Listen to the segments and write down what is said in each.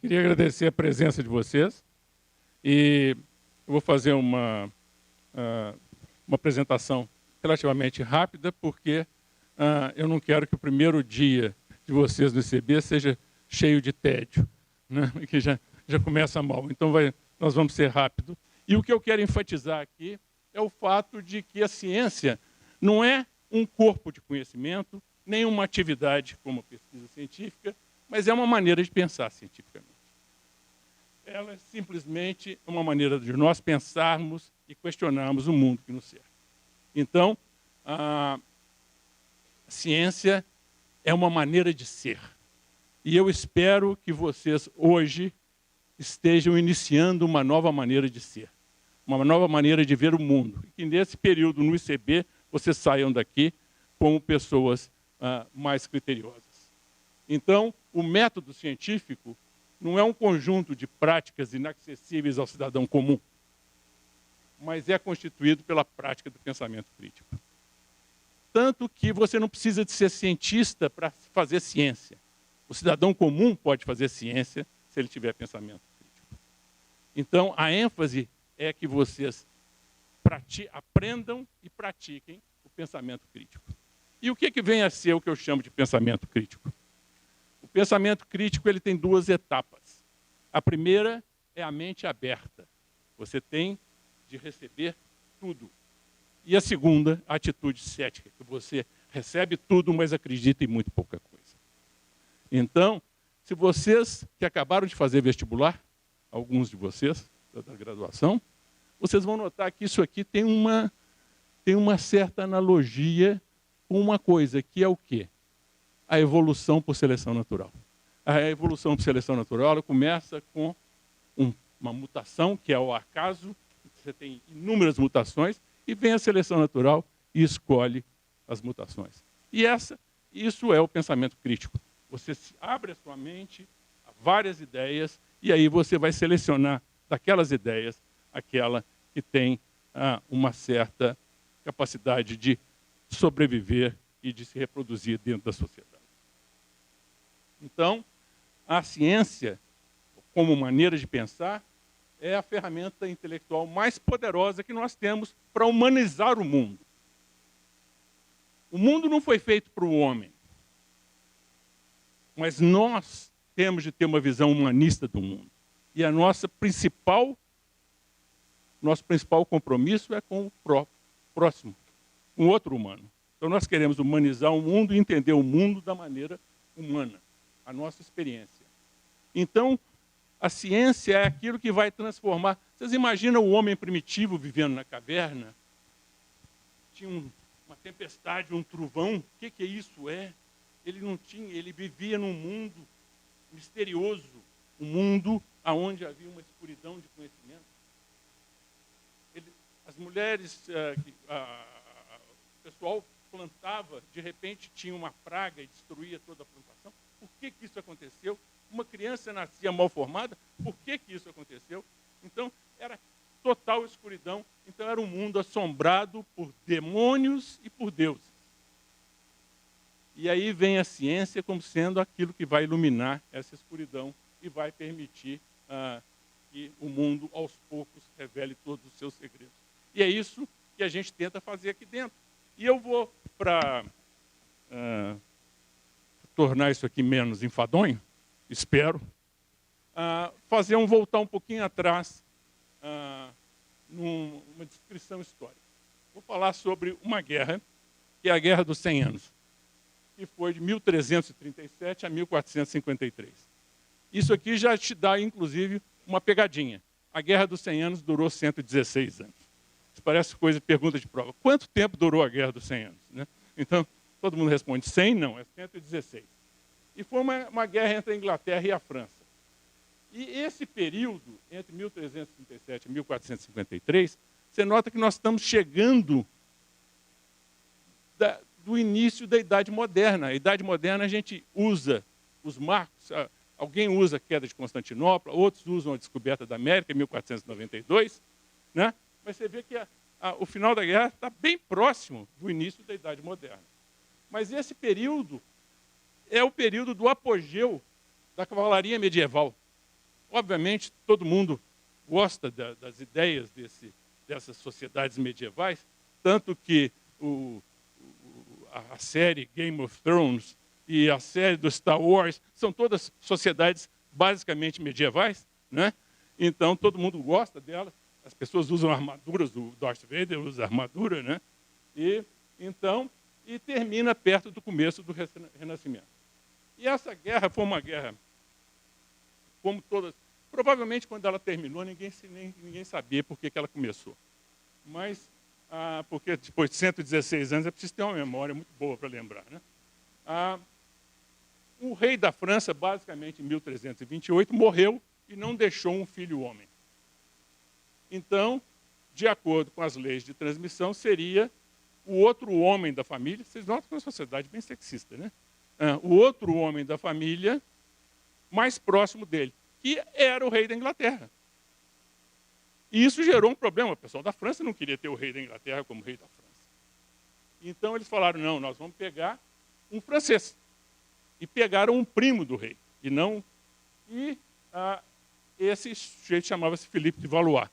Queria agradecer a presença de vocês e eu vou fazer uma apresentação relativamente rápida, porque eu não quero que o primeiro dia de vocês no ICB seja cheio de tédio, né? Que já começa mal. Então, nós vamos ser rápidos. E o que eu quero enfatizar aqui é o fato de que a ciência não é um corpo de conhecimento, nem uma atividade como a pesquisa científica, mas é uma maneira de pensar cientificamente. Ela é simplesmente uma maneira de nós pensarmos e questionarmos o mundo que nos cerca. Então, a ciência é uma maneira de ser. E eu espero que vocês, hoje, estejam iniciando uma nova maneira de ser, uma nova maneira de ver o mundo. E que nesse período, no ICB, vocês saiam daqui como pessoas mais criteriosas. Então, o método científico não é um conjunto de práticas inacessíveis ao cidadão comum, mas é constituído pela prática do pensamento crítico. Tanto que você não precisa de ser cientista para fazer ciência. O cidadão comum pode fazer ciência se ele tiver pensamento crítico. Então, a ênfase é que vocês aprendam e pratiquem o pensamento crítico. E o que vem a ser o que eu chamo de pensamento crítico? O pensamento crítico ele tem duas etapas. A primeira é a mente aberta. Você tem de receber tudo. E a segunda, a atitude cética, que você recebe tudo, mas acredita em muito pouca coisa. Então, se vocês que acabaram de fazer vestibular, alguns de vocês, da graduação, vocês vão notar que isso aqui tem uma certa analogia com uma coisa, que é o quê? A evolução por seleção natural. A evolução por seleção natural ela começa com uma mutação, que é o acaso, você tem inúmeras mutações, e vem a seleção natural e escolhe as mutações. E isso é o pensamento crítico. Você abre a sua mente a várias ideias e aí você vai selecionar daquelas ideias aquela que tem uma certa capacidade de sobreviver e de se reproduzir dentro da sociedade. Então, a ciência, como maneira de pensar, é a ferramenta intelectual mais poderosa que nós temos para humanizar o mundo. O mundo não foi feito para o homem, mas nós temos de ter uma visão humanista do mundo. E nosso principal compromisso é com o próximo, com outro humano. Então nós queremos humanizar o mundo e entender o mundo da maneira humana, a nossa experiência. Então, a ciência é aquilo que vai transformar. Vocês imaginam o homem primitivo vivendo na caverna? Tinha uma tempestade, um trovão. O que isso é? Ele vivia num mundo misterioso, um mundo onde havia uma escuridão de conhecimento. As mulheres, o pessoal plantava, de repente tinha uma praga e destruía toda a plantação. Por que isso aconteceu? Uma criança nascia mal formada, por que isso aconteceu? Então, era total escuridão. Então, era um mundo assombrado por demônios e por deuses. E aí vem a ciência como sendo aquilo que vai iluminar essa escuridão e vai permitir que o mundo, aos poucos, revele todos os seus segredos. E é isso que a gente tenta fazer aqui dentro. E eu vou, para tornar isso aqui menos enfadonho, espero, voltar um pouquinho atrás numa descrição histórica. Vou falar sobre uma guerra, que é a Guerra dos 100 Anos, que foi de 1337 a 1453. Isso aqui já te dá, inclusive, uma pegadinha. A Guerra dos 100 Anos durou 116 anos. Isso parece coisa de pergunta de prova. Quanto tempo durou a Guerra dos 100 Anos? Né? Então, todo mundo responde 100, não, é 116. E foi uma guerra entre a Inglaterra e a França. E esse período, entre 1337 e 1453, você nota que nós estamos chegando do início da Idade Moderna. A Idade Moderna a gente usa os marcos, alguém usa a queda de Constantinopla, outros usam a descoberta da América, em 1492, né? Mas você vê que o final da guerra está bem próximo do início da Idade Moderna. Mas esse período é o período do apogeu da cavalaria medieval. Obviamente, todo mundo gosta das ideias dessas sociedades medievais, tanto que a série Game of Thrones e a série do Star Wars são todas sociedades basicamente medievais, né? Então, todo mundo gosta delas. As pessoas usam armaduras, o Darth Vader usa armadura, né? E termina perto do começo do Renascimento. E essa guerra foi uma guerra, como todas... Provavelmente, quando ela terminou, ninguém sabia por que ela começou. Mas, porque depois de 116 anos, é preciso ter uma memória muito boa para lembrar, né? O rei da França, basicamente, em 1328, morreu e não deixou um filho homem. Então, de acordo com as leis de transmissão, seria o outro homem da família. Vocês notam que é uma sociedade bem sexista, né? O outro homem da família mais próximo dele, que era o rei da Inglaterra. E isso gerou um problema. O pessoal da França não queria ter o rei da Inglaterra como rei da França. Então, eles falaram, não, nós vamos pegar um francês. E pegaram um primo do rei. Esse sujeito chamava-se Philippe de Valois.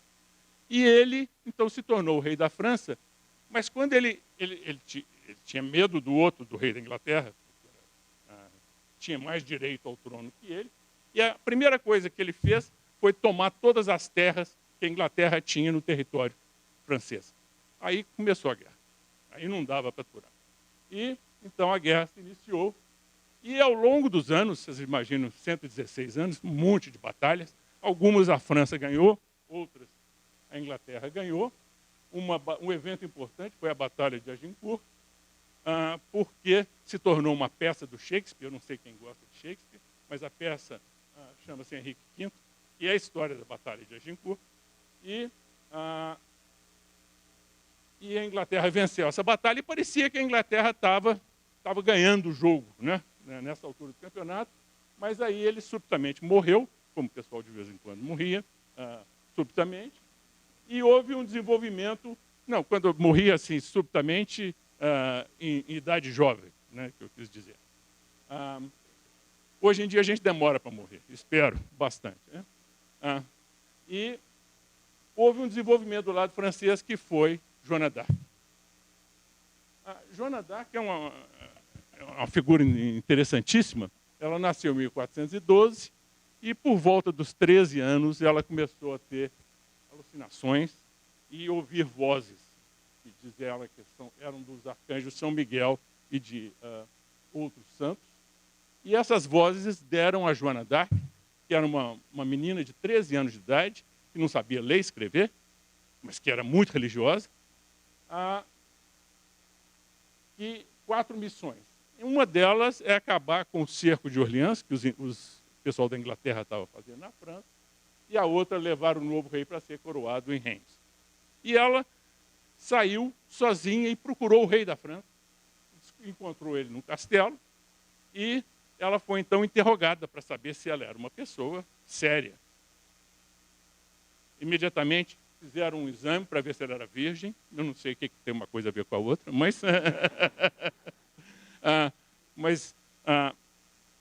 E ele, então, se tornou o rei da França, mas quando ele tinha medo do rei da Inglaterra, tinha mais direito ao trono que ele, e a primeira coisa que ele fez foi tomar todas as terras que a Inglaterra tinha no território francês. Aí começou a guerra. Aí não dava para aturar. E, então, a guerra se iniciou. E, ao longo dos anos, vocês imaginam, 116 anos, um monte de batalhas. Algumas a França ganhou, outras a Inglaterra ganhou. Um evento importante foi a Batalha de Agincourt, porque se tornou uma peça do Shakespeare. Eu não sei quem gosta de Shakespeare, mas a peça chama-se Henrique V, e é a história da Batalha de Agincourt. E a Inglaterra venceu essa batalha e parecia que a Inglaterra estava ganhando o jogo, né, nessa altura do campeonato, mas aí ele subitamente morreu, como o pessoal de vez em quando morria, subitamente, e houve um desenvolvimento, não, quando morria assim, subitamente, em idade jovem, né, que eu quis dizer. Hoje em dia a gente demora para morrer, espero bastante, né? E houve um desenvolvimento do lado francês que foi Joana d'Arc. Joana d'Arc é uma figura interessantíssima. Ela nasceu em 1412 e, por volta dos 13 anos, ela começou a ter alucinações e ouvir vozes, que diz ela que eram dos arcanjos São Miguel e de outros santos. E essas vozes deram a Joana d'Arc, que era uma menina de 13 anos de idade, que não sabia ler e escrever, mas que era muito religiosa, e 4 missões. Uma delas é acabar com o cerco de Orleans, que o pessoal da Inglaterra estava fazendo na França, e a outra levar o novo rei para ser coroado em Reims. E ela saiu sozinha e procurou o rei da França, encontrou ele num castelo, e ela foi então interrogada para saber se ela era uma pessoa séria. Imediatamente fizeram um exame para ver se ela era virgem. Eu não sei o que tem uma coisa a ver com a outra, mas,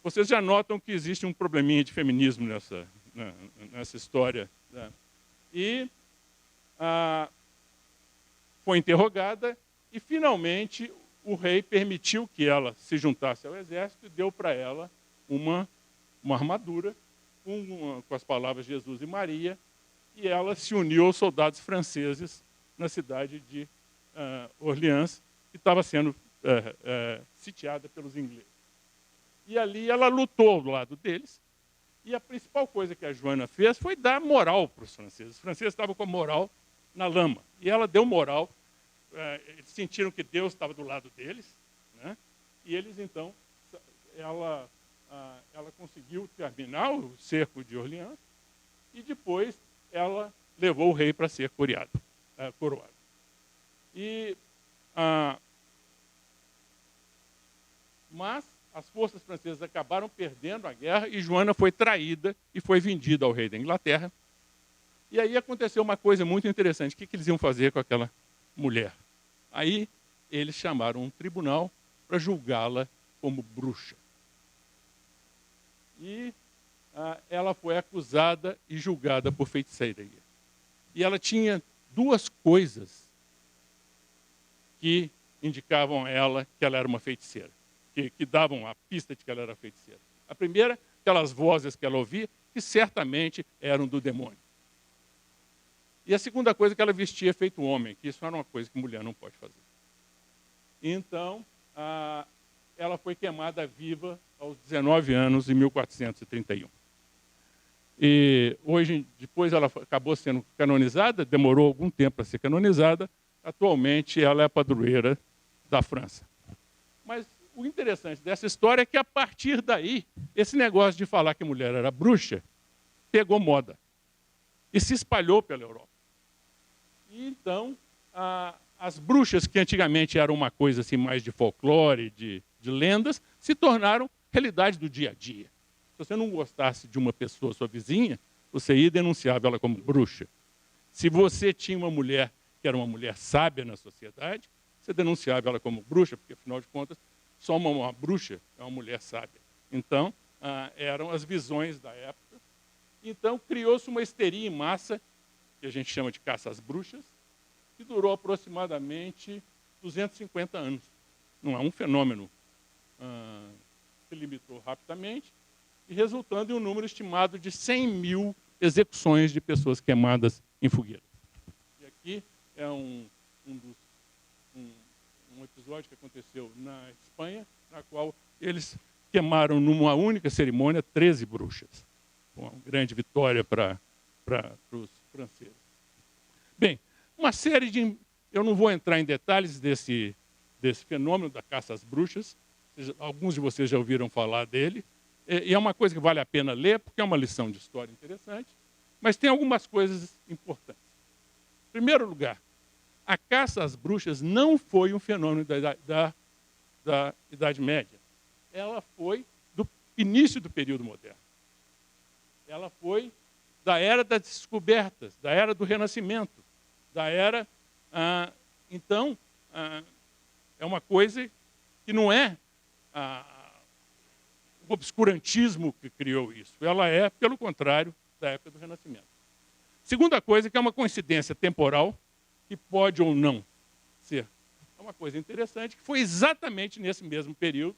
vocês já notam que existe um probleminha de feminismo nessa história. Né? E foi interrogada e, finalmente, o rei permitiu que ela se juntasse ao exército e deu para ela uma armadura com as palavras Jesus e Maria, e ela se uniu aos soldados franceses na cidade de Orleans, que estava sendo sitiada pelos ingleses. E ali ela lutou ao lado deles, e a principal coisa que a Joana fez foi dar moral para os franceses. Os franceses estavam com a moral na lama, e ela deu moral. Eles sentiram que Deus estava do lado deles, né? E eles, então, ela conseguiu terminar o cerco de Orleans, e depois ela levou o rei para ser coroado. Mas as forças francesas acabaram perdendo a guerra e Joana foi traída e foi vendida ao rei da Inglaterra. E aí aconteceu uma coisa muito interessante. O que eles iam fazer com aquela mulher? Aí eles chamaram um tribunal para julgá-la como bruxa. E ela foi acusada e julgada por feitiçaria. E ela tinha duas coisas que indicavam a ela que ela era uma feiticeira, que davam a pista de que ela era feiticeira. A primeira, aquelas vozes que ela ouvia, que certamente eram do demônio. E a segunda coisa, que ela vestia feito homem, que isso era uma coisa que mulher não pode fazer. Então, ela foi queimada viva aos 19 anos, em 1431. E hoje, depois ela acabou sendo canonizada, demorou algum tempo para ser canonizada. Atualmente, ela é a padroeira da França. Mas o interessante dessa história é que, a partir daí, esse negócio de falar que mulher era bruxa pegou moda e se espalhou pela Europa. E então, as bruxas, que antigamente eram uma coisa assim, mais de folclore, de lendas, se tornaram realidade do dia a dia. Se você não gostasse de uma pessoa, sua vizinha, você ia e denunciava ela como bruxa. Se você tinha uma mulher que era uma mulher sábia na sociedade, você denunciava ela como bruxa, porque, afinal de contas, só uma bruxa é uma mulher sábia. Então, eram as visões da época. Então, criou-se uma histeria em massa, que a gente chama de caça às bruxas, que durou aproximadamente 250 anos. Não é um fenômeno que se limitou rapidamente, e resultando em um número estimado de 100 mil execuções de pessoas queimadas em fogueira. E aqui é um episódio que aconteceu na Espanha, na qual eles queimaram numa única cerimônia 13 bruxas. Uma grande vitória para os franceses. Bem, uma série de... Eu não vou entrar em detalhes desse fenômeno da caça às bruxas. Alguns de vocês já ouviram falar dele. E é uma coisa que vale a pena ler, porque é uma lição de história interessante. Mas tem algumas coisas importantes. Em primeiro lugar, a caça às bruxas não foi um fenômeno da Idade Média. Ela foi do início do período moderno. Ela foi da era das descobertas, da era do Renascimento, da era... então, é uma coisa que não é o obscurantismo que criou isso. Ela é, pelo contrário, da época do Renascimento. Segunda coisa, que é uma coincidência temporal, que pode ou não ser. É uma coisa interessante, que foi exatamente nesse mesmo período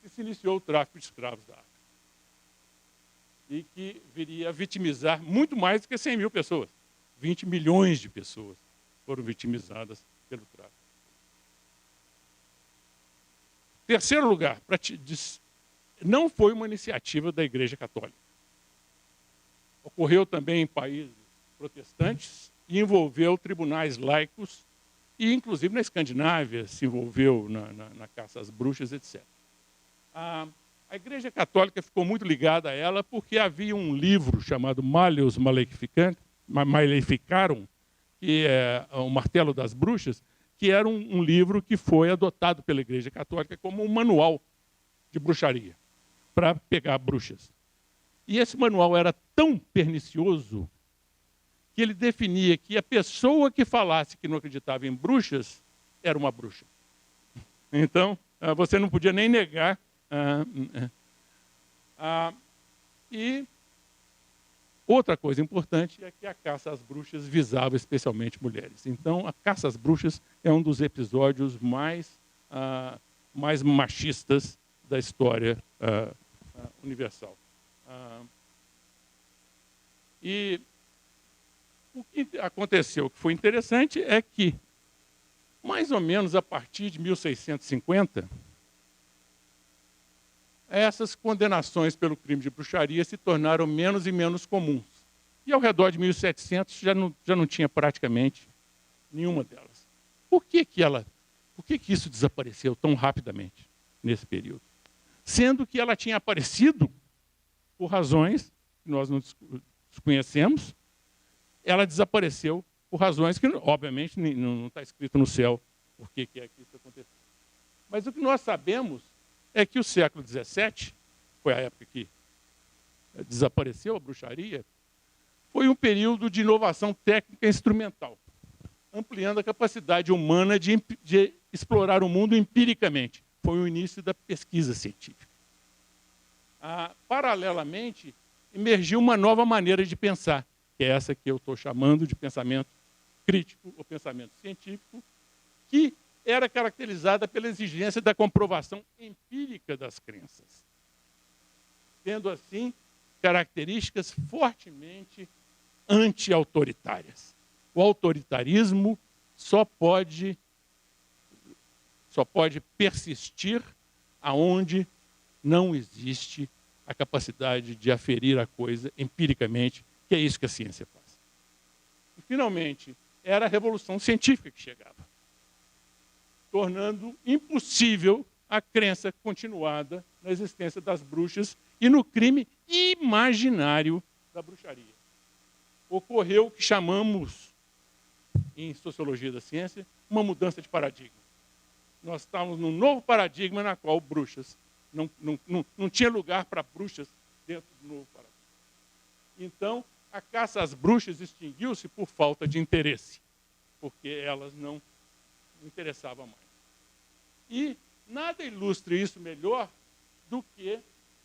que se iniciou o tráfico de escravos da África. E que viria a vitimizar muito mais do que 100 mil pessoas. 20 milhões de pessoas foram vitimizadas pelo tráfico. Terceiro lugar, não foi uma iniciativa da Igreja Católica. Ocorreu também em países protestantes e envolveu tribunais laicos e, inclusive, na Escandinávia, se envolveu na caça às bruxas, etc. A Igreja Católica ficou muito ligada a ela porque havia um livro chamado Malleus Maleficarum, que é o Martelo das Bruxas, que era um livro que foi adotado pela Igreja Católica como um manual de bruxaria, para pegar bruxas. E esse manual era tão pernicioso que ele definia que a pessoa que falasse que não acreditava em bruxas era uma bruxa. Então, você não podia nem negar. E outra coisa importante é que a caça às bruxas visava especialmente mulheres. Então, a caça às bruxas é um dos episódios mais machistas da história universal. E o que aconteceu, que foi interessante, é que, mais ou menos a partir de 1650, essas condenações pelo crime de bruxaria se tornaram menos e menos comuns. E ao redor de 1700 já não tinha praticamente nenhuma delas. Por que isso desapareceu tão rapidamente nesse período? Sendo que ela tinha aparecido por razões que nós não desconhecemos, ela desapareceu por razões que, obviamente, não está escrito no céu por que é que isso aconteceu. Mas o que nós sabemos é que o século XVII, foi a época que desapareceu a bruxaria, foi um período de inovação técnica e instrumental, ampliando a capacidade humana de explorar o mundo empiricamente. Foi o início da pesquisa científica. Paralelamente, emergiu uma nova maneira de pensar, que é essa que eu estou chamando de pensamento crítico ou pensamento científico, que era caracterizada pela exigência da comprovação empírica das crenças, tendo assim características fortemente anti-autoritárias. O autoritarismo só pode persistir aonde não existe a capacidade de aferir a coisa empiricamente, que é isso que a ciência faz. E, finalmente, era a revolução científica que chegava, tornando impossível a crença continuada na existência das bruxas e no crime imaginário da bruxaria. Ocorreu o que chamamos, em sociologia da ciência, uma mudança de paradigma. Nós estávamos num novo paradigma na qual bruxas não tinha lugar para bruxas dentro do novo paradigma. Então, a caça às bruxas extinguiu-se por falta de interesse, porque elas não interessavam mais. E nada ilustra isso melhor do que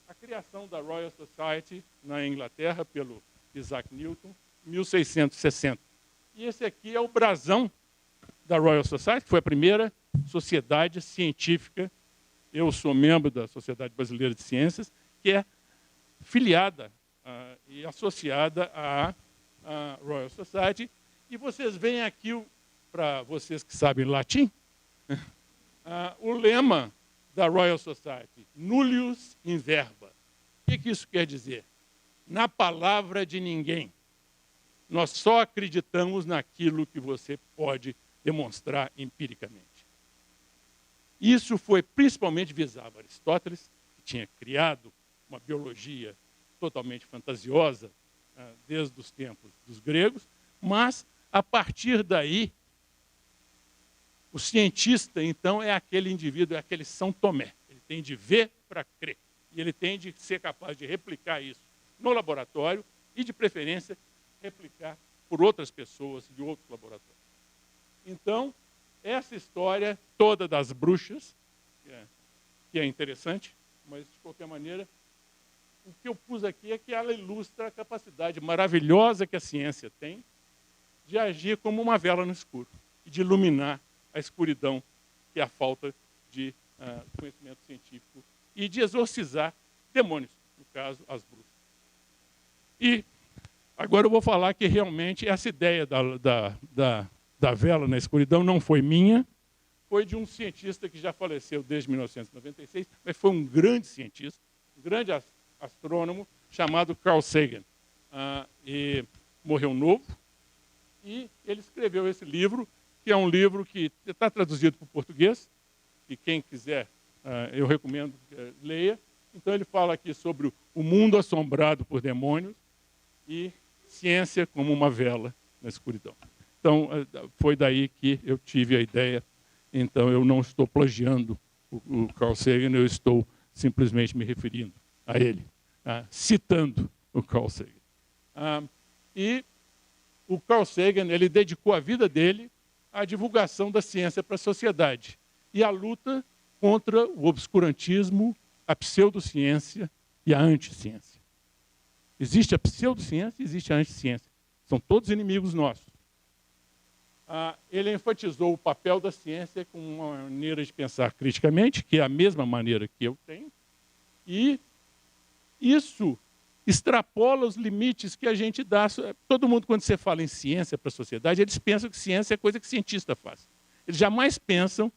a criação da Royal Society na Inglaterra pelo Isaac Newton, em 1660. E esse aqui é o brasão da Royal Society, que foi a primeira sociedade científica. Eu sou membro da Sociedade Brasileira de Ciências, que é filiada e associada à Royal Society. E vocês veem aqui, para vocês que sabem latim, o lema da Royal Society, nullius in verba. O que isso quer dizer? Na palavra de ninguém. Nós só acreditamos naquilo que você pode demonstrar empiricamente. Isso foi principalmente visava Aristóteles, que tinha criado uma biologia totalmente fantasiosa desde os tempos dos gregos, mas, a partir daí, o cientista, então, é aquele indivíduo, é aquele São Tomé. Ele tem de ver para crer. E ele tem de ser capaz de replicar isso no laboratório e, de preferência, replicar por outras pessoas de outros laboratórios. Então, essa história toda das bruxas, que é interessante, mas, de qualquer maneira, o que eu pus aqui é que ela ilustra a capacidade maravilhosa que a ciência tem de agir como uma vela no escuro e de iluminar a escuridão, que é a falta de conhecimento científico, e de exorcizar demônios, no caso, as bruxas. E agora eu vou falar que realmente essa ideia da vela na escuridão não foi minha, foi de um cientista que já faleceu desde 1996, mas foi um grande cientista, um grande astrônomo, chamado Carl Sagan. E morreu novo, e ele escreveu esse livro, que é um livro que está traduzido para o português, e quem quiser, eu recomendo que leia. Então ele fala aqui sobre o mundo assombrado por demônios e ciência como uma vela na escuridão. Então, foi daí que eu tive a ideia. Então, eu não estou plagiando o Carl Sagan, eu estou simplesmente me referindo a ele, citando o Carl Sagan. E o Carl Sagan, ele dedicou a vida dele à divulgação da ciência para a sociedade e à luta contra o obscurantismo, a pseudociência e a anticiência. Existe a pseudociência e existe a anticiência. São todos inimigos nossos. Ele enfatizou o papel da ciência com uma maneira de pensar criticamente, que é a mesma maneira que eu tenho, e isso extrapola os limites que a gente dá. Todo mundo, quando você fala em ciência para a sociedade, eles pensam que ciência é coisa que cientista faz. Eles jamais pensam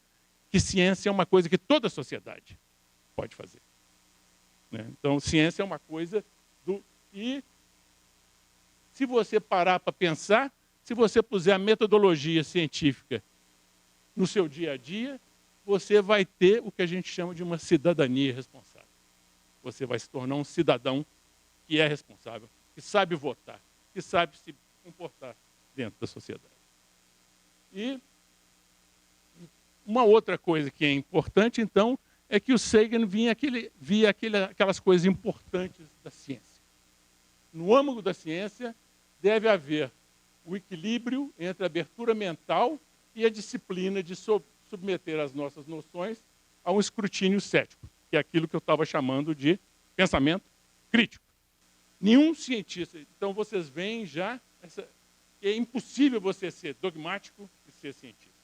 que ciência é uma coisa que toda a sociedade pode fazer. Então, ciência é uma coisa do... E se você parar para pensar, se você puser a metodologia científica no seu dia a dia, você vai ter o que a gente chama de uma cidadania responsável. Você vai se tornar um cidadão que é responsável, que sabe votar, que sabe se comportar dentro da sociedade. E uma outra coisa que é importante, então, é que o Sagan via aquelas coisas importantes da ciência. No âmago da ciência, deve haver o equilíbrio entre a abertura mental e a disciplina de submeter as nossas noções a um escrutínio cético, que é aquilo que eu estava chamando de pensamento crítico. Nenhum cientista. Então, vocês veem já, é impossível você ser dogmático e ser cientista.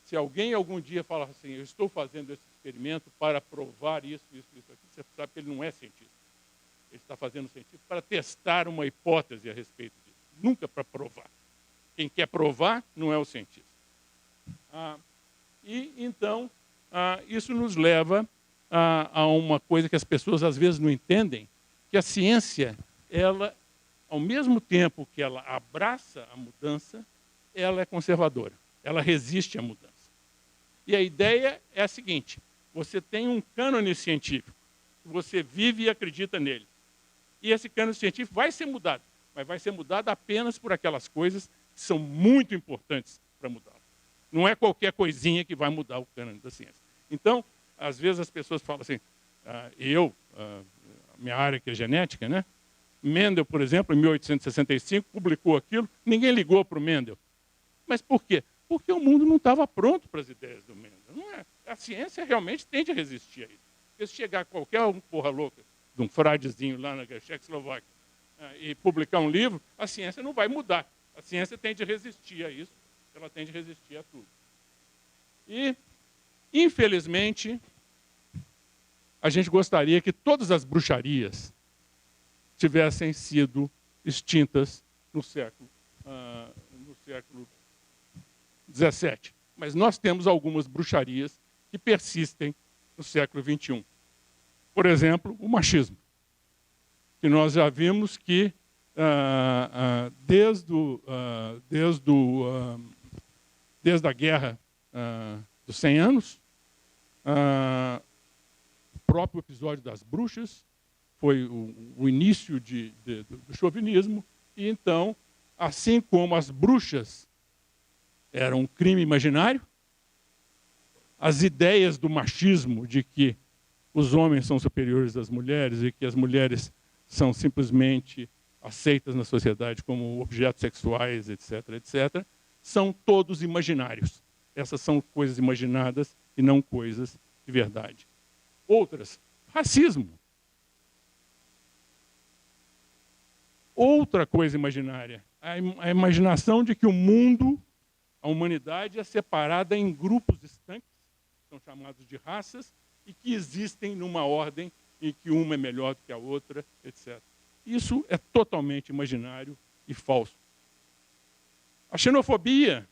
Se alguém algum dia falar assim, eu estou fazendo esse experimento para provar isso, isso, isso aqui, você sabe que ele não é cientista. Ele está fazendo cientista para testar uma hipótese a respeito disso, nunca para provar. Quem quer provar não é o cientista. Então, isso nos leva a uma coisa que as pessoas às vezes não entendem, que a ciência, ela, ao mesmo tempo que ela abraça a mudança, ela é conservadora, ela resiste à mudança. E a ideia é a seguinte, você tem um cânone científico, você vive e acredita nele. E esse cânone científico vai ser mudado, mas vai ser mudado apenas por aquelas coisas que são muito importantes para mudá-lo. Não é qualquer coisinha que vai mudar o cânone da ciência. Então, às vezes as pessoas falam assim, minha área que é genética, né? Mendel, por exemplo, em 1865, publicou aquilo, ninguém ligou para o Mendel. Mas por quê? Porque o mundo não estava pronto para as ideias do Mendel. Não é? A ciência realmente tende a resistir a isso. Porque se chegar qualquer porra louca de um fradezinho lá na Tchecoslováquia e publicar um livro, a ciência não vai mudar. A ciência tende a resistir a isso, ela tende a resistir a tudo. E, infelizmente, a gente gostaria que todas as bruxarias tivessem sido extintas no século XVII. Mas nós temos algumas bruxarias que persistem no século XXI. Por exemplo, o machismo, que nós já vimos que desde a Guerra dos 100 anos, o próprio episódio das bruxas foi o início do chauvinismo, e então, assim como as bruxas eram um crime imaginário, as ideias do machismo de que os homens são superiores às mulheres e que as mulheres são simplesmente aceitas na sociedade como objetos sexuais, etc., etc., são todos imaginários. Essas são coisas imaginadas e não coisas de verdade. Outras, racismo. Outra coisa imaginária, a imaginação de que o mundo, a humanidade, é separada em grupos estanques, que são chamados de raças, e que existem numa ordem em que uma é melhor do que a outra, etc. Isso é totalmente imaginário e falso. A xenofobia,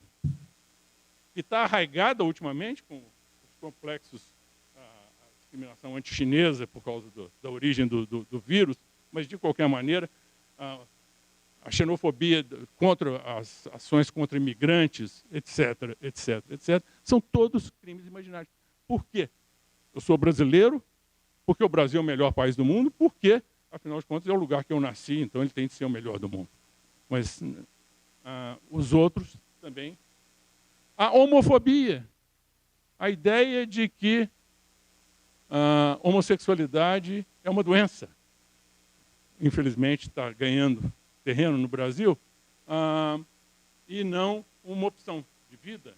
que está arraigada ultimamente com os complexos, a discriminação anti-chinesa por causa da origem do vírus, mas, de qualquer maneira, a xenofobia contra as ações contra imigrantes, etc., etc., etc., são todos crimes imaginários. Por quê? Eu sou brasileiro, porque o Brasil é o melhor país do mundo, porque, afinal de contas, é o lugar que eu nasci, então ele tem de ser o melhor do mundo. Mas os outros também. A homofobia, a ideia de que a homossexualidade é uma doença. Infelizmente, está ganhando terreno no Brasil, e não uma opção de vida.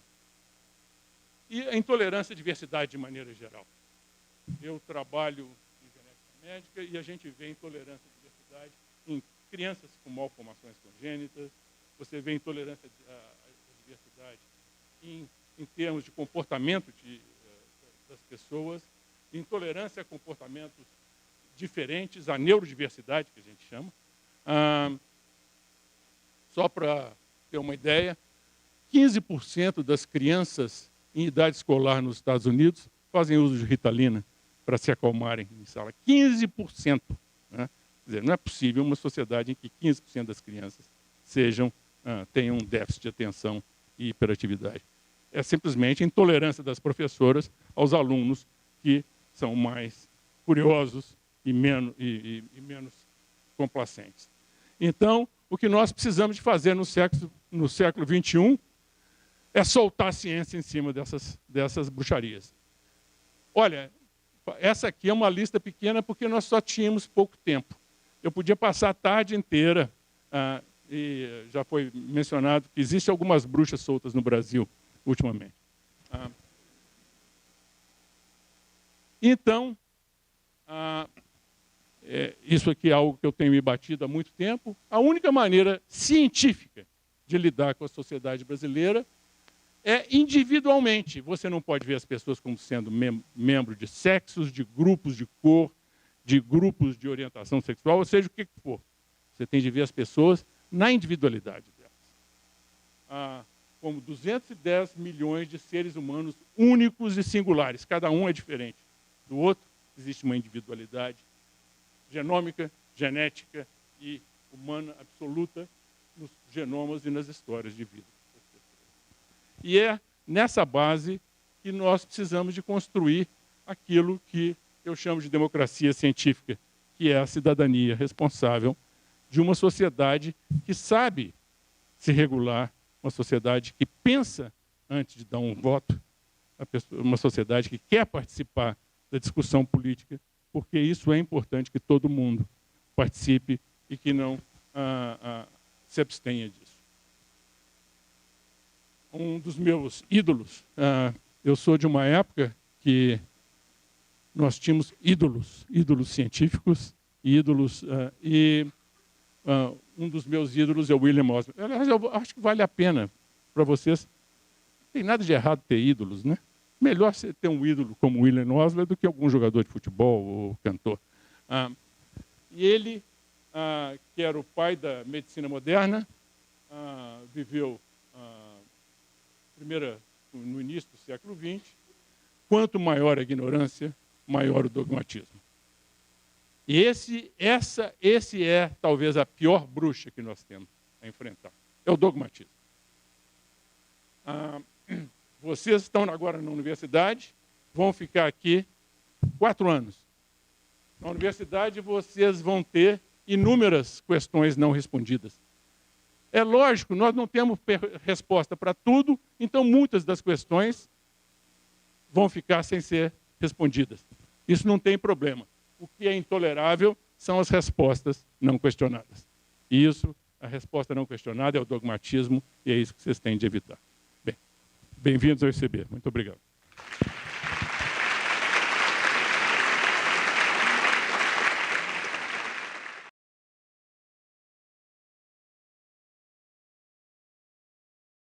E a intolerância à diversidade de maneira geral. Eu trabalho em genética médica e a gente vê intolerância à diversidade em crianças com malformações congênitas, você vê intolerância à diversidade em termos de comportamento das pessoas, intolerância a comportamentos diferentes, a neurodiversidade, que a gente chama. Só para ter uma ideia, 15% das crianças em idade escolar nos Estados Unidos fazem uso de Ritalina para se acalmarem em sala. 15%. Né? Quer dizer, não é possível uma sociedade em que 15% das crianças tenham um déficit de atenção e hiperatividade. É simplesmente a intolerância das professoras aos alunos que são mais curiosos e menos complacentes. Então, o que nós precisamos de fazer no século XXI é soltar a ciência em cima dessas bruxarias. Olha, essa aqui é uma lista pequena porque nós só tínhamos pouco tempo. Eu podia passar a tarde inteira, e já foi mencionado que existem algumas bruxas soltas no Brasil, ultimamente. Então, isso aqui é algo que eu tenho me batido há muito tempo, a única maneira científica de lidar com a sociedade brasileira é individualmente. Você não pode ver as pessoas como sendo membro de sexos, de grupos de cor, de grupos de orientação sexual, ou seja, o que for. Você tem de ver as pessoas na individualidade delas. Como 210 milhões de seres humanos únicos e singulares. Cada um é diferente do outro. Existe uma individualidade genômica, genética e humana absoluta nos genomas e nas histórias de vida. E é nessa base que nós precisamos de construir aquilo que eu chamo de democracia científica, que é a cidadania responsável de uma sociedade que sabe se regular, uma sociedade que pensa antes de dar um voto, uma sociedade que quer participar da discussão política, porque isso é importante que todo mundo participe e que não se abstenha disso. Um dos meus ídolos, eu sou de uma época que nós tínhamos ídolos científicos, ídolos, um dos meus ídolos é o William Oswald. Aliás, eu acho que vale a pena para vocês. Não tem nada de errado ter ídolos, né? Melhor você ter um ídolo como William Oswald do que algum jogador de futebol ou cantor. E ele, que era o pai da medicina moderna, viveu no início do século XX. Quanto maior a ignorância, maior o dogmatismo. E esse é talvez a pior bruxa que nós temos a enfrentar. É o dogmatismo. Vocês estão agora na universidade, vão ficar aqui 4 anos. Na universidade, vocês vão ter inúmeras questões não respondidas. É lógico, nós não temos resposta para tudo, então muitas das questões vão ficar sem ser respondidas. Isso não tem problema. O que é intolerável são as respostas não questionadas. E isso, a resposta não questionada é o dogmatismo, e é isso que vocês têm de evitar. Bem-vindos ao ICB. Muito obrigado.